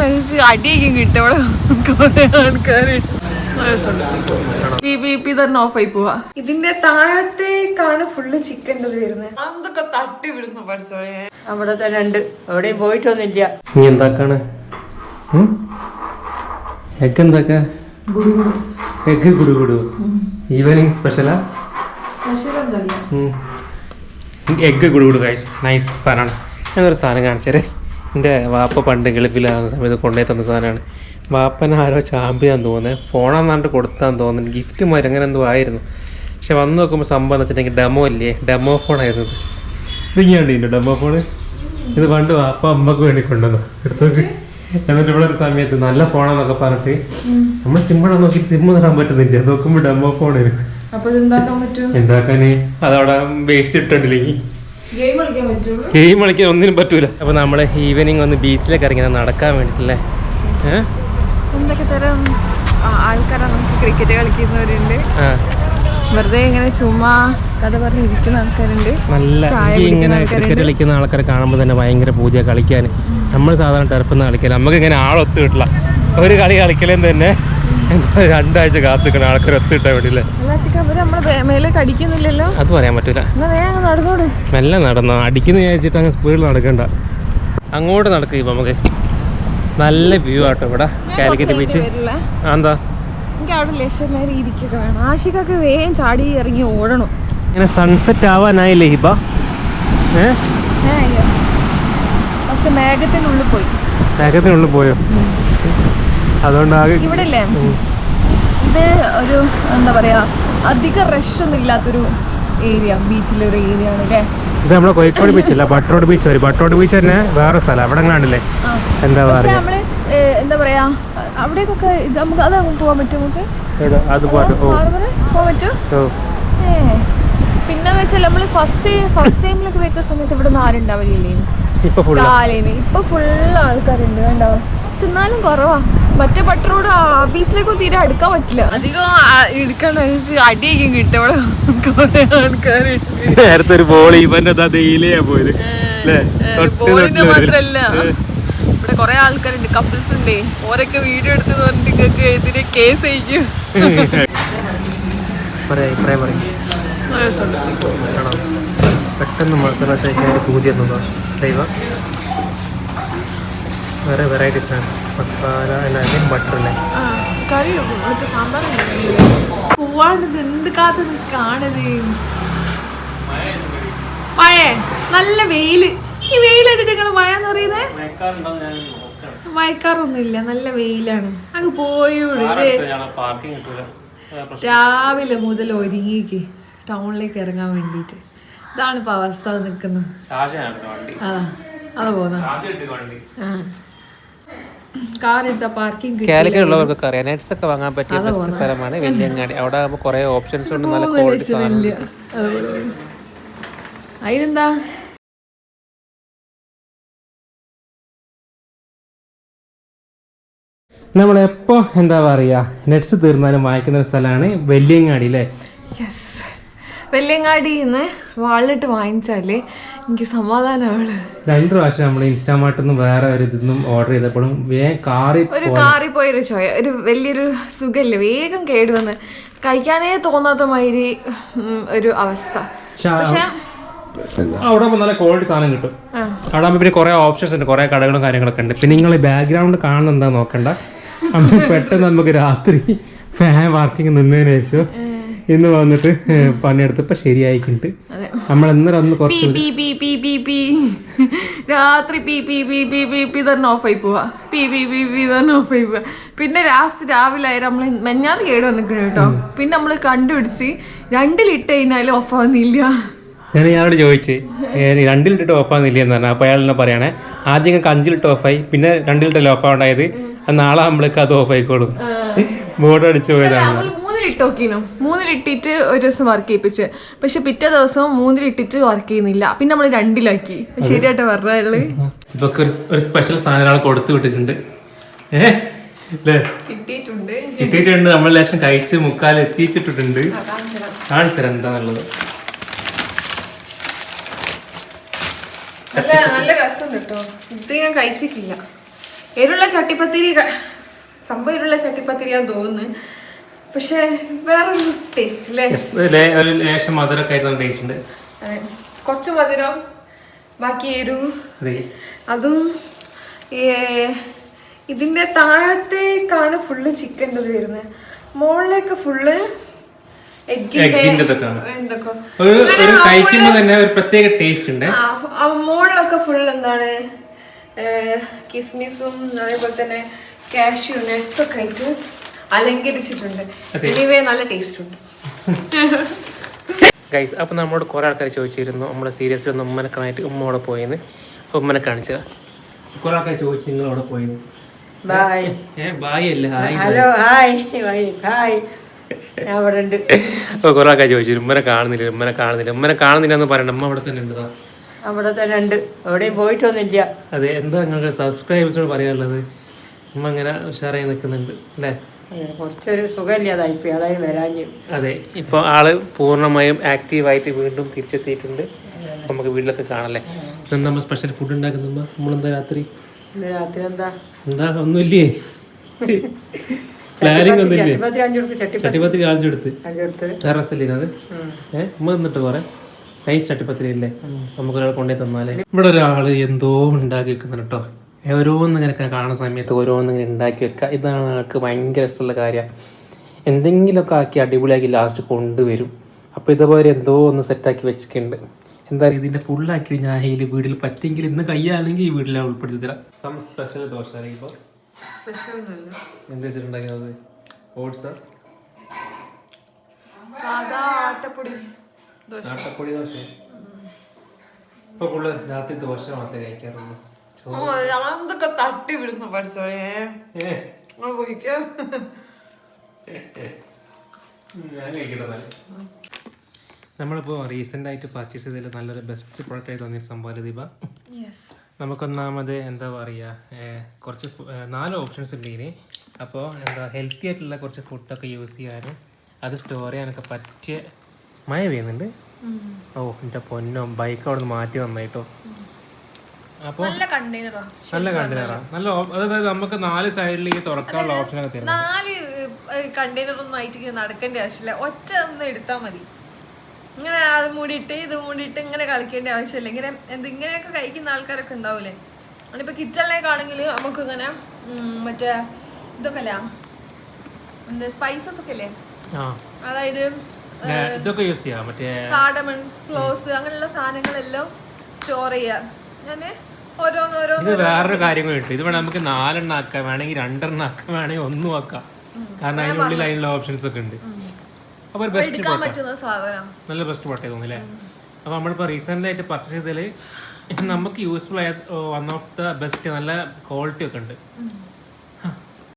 നിങ്ങൾക്ക് അടിയൊക്കെ കിട്ടും ഇവിടെ കുറെ ആൾക്കാർ ഓഫായി പോവാ. ഇതിന്റെ താഴത്തേക്കാണ് ഫുള്ള് ചിക്കൻ്റെ വരുന്നത്. അതൊക്കെ തട്ടി വിടുന്നു പഠിച്ചോളെ. അവിടെ തന്നെ ഉണ്ട്, എവിടെയും പോയിട്ടൊന്നുമില്ല. നീ എന്താക്കാണ്? എഗ് എന്താക്കാ? എഗ് ഗുഡു ഈവനിങ് സ്പെഷ്യലാ? എഗ് ഗുഡു ഗൈസ്, നൈസ് സാധനമാണ്. ഞാനൊരു സാധനം കാണിച്ചേരെ. എൻ്റെ വാപ്പ പണ്ട് ഗൾഫിലാകുന്ന സമയത്ത് കൊണ്ടുപോയി തന്ന സാധനമാണ്. വാപ്പനെ ആരോ ചാമ്പ്യാന്ന് തോന്നുന്നത്, ഫോണാന്നാണ്ട് കൊടുത്താന്ന് തോന്നുന്നു, ഗിഫ്റ്റ് മാതിരി അങ്ങനെ എന്തോ ആയിരുന്നു. പക്ഷെ വന്ന് നോക്കുമ്പോൾ സംഭവം എന്ന് വെച്ചിട്ടുണ്ടെങ്കിൽ ഡെമോ ഇല്ലേ, ഡെമോ ഫോണായിരുന്നു. ഇത് ഇങ്ങനെയുണ്ട് ഡെമോ ഫോണ്. ഇത് പണ്ട് വാപ്പ അമ്മക്ക് വേണ്ടി കൊണ്ടുവന്നു എടുത്തോക്ക്. എന്നിട്ട് ഇവിടെ ഒരു സമയത്ത് നല്ല ഫോണാന്നൊക്കെ പറഞ്ഞിട്ട് നമ്മൾ സിമ്മ നോക്കി സിമ്മ് തരാൻ പറ്റുന്നില്ല, നോക്കുമ്പോൾ ഡെമോ ഫോണാണ്. എന്താക്കാന് അതവിടെ വേസ്റ്റ് ഇട്ടിട്ടില്ലെങ്കിൽ ഗെയിം കളിക്കാൻ ഒന്നിനും പറ്റൂല. അപ്പൊ നമ്മള് ഈവനിങ് ഒന്ന് ബീച്ചിലേക്ക് ഇറങ്ങി നടക്കാൻ വേണ്ടിട്ടല്ലേ. എന്തൊക്കെ തരം ആൾക്കാരാണ്. നമുക്ക് ക്രിക്കറ്റ് കളിക്കുന്നവരുണ്ട്, വെറുതെ ഇങ്ങനെ ചുമ്മാ കഥ പറഞ്ഞ് ഇരിക്കുന്ന ആൾക്കാരുണ്ട്. നല്ല ഇങ്ങനെ ക്രിക്കറ്റ് കളിക്കുന്ന ആൾക്കാരെ കാണുമ്പോൾ തന്നെ ഭയങ്കര പൂജ കളിക്കാൻ. നമ്മൾ സാധാരണ ടെറഫിൽ നിന്ന് കളിക്കാൻ നമുക്ക് ഇങ്ങനെ ആളൊത്ത് കിട്ടില്ല. ഒരു കളി കളിക്കലേം തന്നെ 2 ആഴ്ച കാത്തിക്കണം ആൾക്കാർ ഒത്ത് കിട്ടാൻ വേണ്ടിയില്ലേ. അത് പറയാൻ പറ്റൂല. മെല്ലെ നടന്നോ, അടിക്കുന്ന വിചാരിച്ചിട്ട് അങ്ങ് സ്പീഡിൽ നടക്കണ്ട, അങ്ങോട്ട് നടക്കുക. ഇപ്പൊ നമുക്ക് നല്ല വ്യൂ ആട്ടോ ഇവിടെ കാലിക്കറ്റ് ബീച്ച്. എന്താ ചാടി ഇറങ്ങി ഓടണം. ഇങ്ങനെ സൺസെറ്റ് ആവാനായില്ലേ ഹിബ? പക്ഷെ മേഘത്തിനുള്ളിൽ പോയോ? അതുകൊണ്ടാകെ ഇവിടെ അല്ലേ ഇത് ഒരു എന്താ പറയാ അധികം റഷ് ഒന്നും ഇല്ലാത്തൊരു ഏരിയ, ബീച്ചിലെ ഒരു ഏരിയ ആണ് അല്ലേ. ഇത് നമ്മളെ കോഴിക്കോട് ബീച്ചല്ല, ബട്ടറോഡ് ബീച്ച് വരും. ബട്ടറോഡ് ബീച്ച് തന്നെ വേറെ സ്ഥലം അവിടെ കണ്ടില്ലേ. എന്താ പറയാ നമ്മള് എന്താ പറയാ അവിടേക്കൊക്കെ നമുക്ക് അത് പോവാൻ പറ്റും. നമുക്ക് പോവാൻ പറ്റും. പിന്നെ വെച്ചാൽ നമ്മള് ഫസ്റ്റ് ടൈമിലൊക്കെ വരുന്ന സമയത്ത് ഇവിടെ ഒന്നും ആരുണ്ടാവില്ലേ കാലേന്. ഇപ്പൊ ഫുള്ള് ആൾക്കാരുണ്ട് കണ്ടോ. പക്ഷെ എന്നാലും കുറവാ. മറ്റേ ബട്ടറോട് ബീച്ചിലേക്കൊന്നും തീരെ അടുക്കാൻ പറ്റില്ല. അധികം എടുക്കണ്ട, അടിയൊക്കെ കിട്ടും ഇവിടെ കുറെ ആൾക്കാരുണ്ട്. നേരത്തെ ഒരു ബോളി പോയത് മാത്രല്ല, ഇവിടെ കൊറേ ആൾക്കാരുണ്ട്, കപ്പിൾസ് ഉണ്ട്. ഓരൊക്കെ വീഡിയോ എടുത്ത് പറഞ്ഞിട്ട് നിങ്ങൾക്ക് എതിരെ കേസ് അയക്കും. പെട്ടെന്ന് മസാല പൂജ വേറെ വെറൈറ്റീസ് ആണ്. മസാല എല്ലാവരും ബട്ടറല്ലേ പോവാണ്ട് എന്ത് കാത്ത് കാണത്. മഴ നല്ല വെയില്. ഈ വെയിലെടുത്ത് നിങ്ങൾ മഴ എന്ന് പറയുന്നത്? മഴക്കാറൊന്നുമില്ല, നല്ല വെയിലാണ്. അങ്ങ് പോയൂടെ. രാവിലെ മുതൽ ഒരുങ്ങിക്ക് ടൗണിലേക്ക് ഇറങ്ങാൻ വേണ്ടിട്ട്. ഇതാണ് ഇപ്പൊ അവസ്ഥ നിൽക്കുന്നത്. അതാ പോന്ന കാലിക്കറ്റുള്ളവർക്കൊക്കെ അറിയാം, നെറ്റ്സ് ഒക്കെ വാങ്ങാൻ പറ്റിയ ബെസ്റ്റ് സ്ഥലമാണ് വെല്ലിയങ്ങാടി. അവിടെ ആകുമ്പോൾ കുറെ ഓപ്ഷൻസ് ഉണ്ട്, നല്ല ക്വാളിറ്റി സാധനം. അതിനെന്താ നമ്മളെപ്പോ എന്താ പറയാ നെറ്റ്സ് തീർന്നാലും വാങ്ങിക്കുന്ന ഒരു സ്ഥലമാണ് വെല്ലിയങ്ങാടി അല്ലേ. യെസ്, വെല്ലിയങ്ങാടിന്ന് വാളിട്ട് വാങ്ങിച്ചാലേ എനിക്ക് സമാധാനമാണ്. 2 പ്രാവശ്യം നമ്മൾ ഇൻസ്റ്റാമാർട്ടിൽ നിന്നും വേറെ ഒരു ഇതൊന്നും ഓർഡർ ചെയ്തപ്പോഴും കാറി പോയൊരു ചോയ, ഒരു വലിയൊരു സുഖല്ലേ, വേഗം കേടുവന്ന് കഴിക്കാനേ തോന്നാത്ത മാതിരി ഒരു അവസ്ഥ. പക്ഷെ അവിടെ നല്ല ക്വാളിറ്റി സാധനം കിട്ടും. അവിടെ ആകുമ്പോൾ പിന്നെ കുറെ ഓപ്ഷൻസ് ഉണ്ട്, കുറെ കടകളും കാര്യങ്ങളൊക്കെ ഉണ്ട്. പിന്നെ നിങ്ങൾ ബാക്ക്ഗ്രൗണ്ട് കാണുന്ന എന്താ നോക്കണ്ട, പെട്ടെന്ന് നമുക്ക് രാത്രി ഫാൻ വർക്കിംഗ് നിന്നതിന് ശേഷം ഇന്ന് വന്നിട്ട് പണിയെടുത്തപ്പോ ശരിയായിട്ടുണ്ട്. നമ്മൾ എന്നൊന്ന് കുറച്ച് രാത്രി ഓഫായി പോവാ, ഓഫായി പോവാ. പിന്നെ രാവിലെ നമ്മൾ മെഞ്ഞാറ് കേട് വന്നിക്കണം കേട്ടോ. പിന്നെ നമ്മൾ കണ്ടുപിടിച്ച് 2 ലിറ്റ് കഴിഞ്ഞാലും ഓഫ് ആവുന്നില്ല. ഞാൻ ഇയാളോട് ചോദിച്ചു 2 ലിറ്റ് ഓഫ് ആവുന്നില്ല എന്ന് പറഞ്ഞു. അപ്പോൾ അയാൾ എന്നെ പറയണേ, ആദ്യം ഞങ്ങൾക്ക് 5 ലിറ്റ് ഓഫായി, പിന്നെ 2 ലിറ്റ് ഓഫ് ആവുണ്ടായത്, നാളെ നമ്മളേക്ക് അത് ഓഫ് ആയിക്കോളും. ബോർഡ് അടിച്ചു പോയതാണ്. 3 ലിട്ടിട്ട് ഒരു ദിവസം വർക്ക് ചെയ്യിപ്പിച്ച്, പക്ഷെ പിറ്റേ ദിവസം 3 ലിട്ടിട്ട് വർക്ക് ചെയ്യുന്നില്ല. പിന്നെ നമ്മൾ 2-ലാക്കി. ശരിയായിട്ട് പറഞ്ഞാല് ഇതൊക്കെ ഒരു സ്പെഷ്യൽ സാധനങ്ങൾ കൊടുത്തു വിട്ടിട്ടുണ്ട്. കിട്ടിയിട്ടുണ്ട്. നമ്മൾ ലേശം കഴിച്ച് മുക്കാൽ എത്തിച്ചിട്ടുണ്ട്. കാണിച്ചത് എന്താന്നുള്ളത്. നല്ല രസം കേട്ടോ. ഇത് ഞാൻ കഴിച്ചിട്ടില്ല. എരുള്ള ചട്ടിപ്പത്തിരി സംഭവം എരുള്ള ചട്ടിപ്പത്തിരിയാന്ന് തോന്നുന്നു, പക്ഷെ വേറൊരു ടേസ്റ്റ് അല്ലേ? ഒരു ലേശം മധുരമൊക്കെ ആയിട്ട് ടേസ്റ്റ് ഉണ്ട്. അതെ, കുറച്ച് മധുരം ബാക്കി എരിവ്. അതും ഇതിന്റെ താഴത്തേക്കാണ് ഫുള്ള് ചിക്കൻ്റെ വരുന്നത്, മുകളിലേക്ക് ഫുള്ള് മുകളിലൊക്കെ ഫുൾ എന്താണ് കിസ്മിസും അതേപോലെ തന്നെ കാഷ്യൂ നട്ട്സ് ഒക്കെ ആയിട്ട് അലങ്കരിച്ചിട്ടുണ്ട്. എനിവേ നല്ല ടേസ്റ്റ് ഉണ്ട് ഗൈസ്. അപ്പോൾ നമ്മളോട് കുറേ ആൾക്കാർ ചോദിച്ചിരുന്നു നമ്മളെ സീരിയസ്ലി ഒന്ന് ഉമ്മനക്കാനായിട്ട് ഉമ്മയോടെ പോയെന്ന്. അപ്പോൾ ഉമ്മനെ കാണിച്ചതാ. കുറേ ആൾക്കാർ ചോദിച്ചു നിങ്ങളവിടെ പോയെന്ന്. ബായ് അല്ല, ഹലോ, ഹായ് ഹായ്, അവിടെ ഉണ്ട്. അപ്പോൾ കുറേ ആൾക്കാർ ചോദിച്ചു ഉമ്മനെ കാണുന്നില്ല, ഉമ്മനെ കാണുന്നില്ല എന്ന് പറയണ്ട. അമ്മ അവിടെ തന്നെ ഉണ്ട്, അവിടെ തന്നെ ഉണ്ട്, എവിടെയും പോയിട്ടൊന്നുമില്ല. അതെ, എന്താ നിങ്ങൾക്ക് സബ്സ്ക്രൈബേഴ്സിനോട് പറയാനുള്ളത്? ഉമ്മ ഇങ്ങനെ ഉഷാറായി നിൽക്കുന്നുണ്ട് അല്ലേ? കുറച്ചൊരു സുഖമില്ലാതായിപ്പോയി, അതായത് വരാഞ്ഞു. അതെ, ഇപ്പോൾ ആള് പൂർണ്ണമായും ആക്റ്റീവായിട്ട് വീണ്ടും തിരിച്ചെത്തിയിട്ടുണ്ട്. നമുക്ക് വീട്ടിലൊക്കെ കാണല്ലേ. എന്താ നമ്മൾ സ്പെഷ്യൽ ഫുഡ് ഉണ്ടാക്കുന്ന നമ്മളെന്താ രാത്രി എന്താ ഒന്നുമില്ലേ? പ്ലാനിങ് ഒന്നുമില്ലേ? ചട്ടിപ്പത്തിരി കാണിച്ചെടുത്ത് രസല്ലേ അത്? ഉമ്മ നിന്നിട്ട് പറയാം നൈസ് ചട്ടിപ്പത്തിരി ഇല്ലേ, നമുക്കൊരാൾ കൊണ്ടുപോയി തന്നാലേ. ഇവിടെ ഒരാള് എന്തോ ഉണ്ടാക്കി വെക്കുന്നുണ്ട് കേട്ടോ. ഓരോന്നും ഇങ്ങനെ കാണുന്ന സമയത്ത് ഓരോന്നും ഇങ്ങനെ ഉണ്ടാക്കി വെക്കുക, ഇതാണ് ആൾക്ക് ഭയങ്കര ഇഷ്ടമുള്ള കാര്യമാണ്. എന്തെങ്കിലുമൊക്കെ ആക്കി അടിപൊളിയാക്കി ലാസ്റ്റ് കൊണ്ടുവരും. അപ്പോൾ ഇതുപോലെ എന്തോ ഒന്ന് സെറ്റാക്കി വെച്ചിട്ടുണ്ട്. എന്താ പറയുക, ഇതിൻ്റെ ഫുള്ളാക്കി ഞാൻ ഈ വീട്ടിൽ പറ്റെങ്കിൽ ഇന്ന് കയ്യാണെങ്കിൽ ഈ വീട്ടിൽ ഉൾപ്പെടുത്തി തരാം. സം സ്പെഷ്യൽ ദോശ ഇപ്പോൾ എന്ത് വെച്ചിട്ടുണ്ടാക്കുന്നത്? ഓട്സാ, ആട്ടപ്പൊടി ദോശ. ഇപ്പോൾ ഫുള്ള് രാത്രി ദോശ മാത്രമേ കഴിക്കാറുള്ളൂ. തട്ടി വിടുന്നു പഠിച്ചോളേ. നമ്മളിപ്പോൾ റീസെൻ്റ് ആയിട്ട് പർച്ചേസ് ചെയ്തതിൽ നല്ലൊരു ബെസ്റ്റ് പ്രോഡക്റ്റ് ആയി തോന്നിയ സംഭവം ദീപ. നമുക്കൊന്നാമത് എന്താ പറയുക, കുറച്ച് 4 ഓപ്ഷൻസ് ഉണ്ട് ഇതിന്. അപ്പോൾ എന്താ ഹെൽത്തി ആയിട്ടുള്ള കുറച്ച് ഫുഡൊക്കെ യൂസ് ചെയ്യാനും അത് സ്റ്റോർ ചെയ്യാനൊക്കെ പറ്റിയ. മഴ പെയ്യുന്നുണ്ട്. ഓ എൻ്റെ പൊന്നോ, ബൈക്ക് അവിടെ നിന്ന് മാറ്റി നന്നായിട്ടോ. അപ്പോൾ നല്ല കണ്ടെയ്നറാണ്, നല്ല. അതായത് നമുക്ക് 4 സൈഡിലേക്ക് തുറക്കാനുള്ള ഓപ്ഷനൊക്കെ തരും. 4 കണ്ടെയ്നറൊന്നും ആയിട്ട് നടക്കേണ്ട ആവശ്യമില്ല, ഒറ്റ ഒന്ന് എടുത്താൽ മതി. ഇങ്ങനെ അത് മൂടിയിട്ട് ഇത് മൂടിയിട്ട് ഇങ്ങനെ കളിക്കേണ്ട ആവശ്യമില്ല. ഇങ്ങനെ ഇങ്ങനെയൊക്കെ കഴിക്കുന്ന ആൾക്കാരൊക്കെ ഉണ്ടാവൂലേ. അതിപ്പോൾ കിച്ചണിലേക്കാണെങ്കിൽ നമുക്ക് ഇങ്ങനെ മറ്റേ ഇതൊക്കെ അല്ല, എന്താ സ്പൈസസ് ഒക്കെ അല്ലേ, അതായത് ഇതൊക്കെ യൂസ് ചെയ്യാം, മറ്റേ കാർഡമൺ, ക്ലോസ്, അങ്ങനെയുള്ള സാധനങ്ങളെല്ലാം സ്റ്റോർ ചെയ്യാം. അങ്ങനെ ഓരോന്നോരോന്ന്. വേറൊരു കാര്യം കൂടി ഉണ്ട്. ഇത് വേണം നമുക്ക് 4 എണ്ണം ആക്കാം, വേണമെങ്കിൽ 2 എണ്ണം ആക്കാം, വേണമെങ്കിൽ 1 ആക്കാം. കാരണം അതിനുള്ളിൽ അതിനുള്ള ഓപ്ഷൻസ് ഒക്കെ ഉണ്ട്. അപ്പോൾ ഒരു ബെസ്റ്റ് നല്ല ബെസ്റ്റ് പ്രോഡക്റ്റ് തോന്നില്ലേ? അപ്പോൾ നമ്മളിപ്പോൾ റീസെൻ്റ് ആയിട്ട് പർച്ചേസ് ചെയ്തതിൽ നമുക്ക് യൂസ്ഫുൾ ആയ വൺ ഓഫ് ദ ബെസ്റ്റ്, നല്ല ക്വാളിറ്റി ഒക്കെ ഉണ്ട്.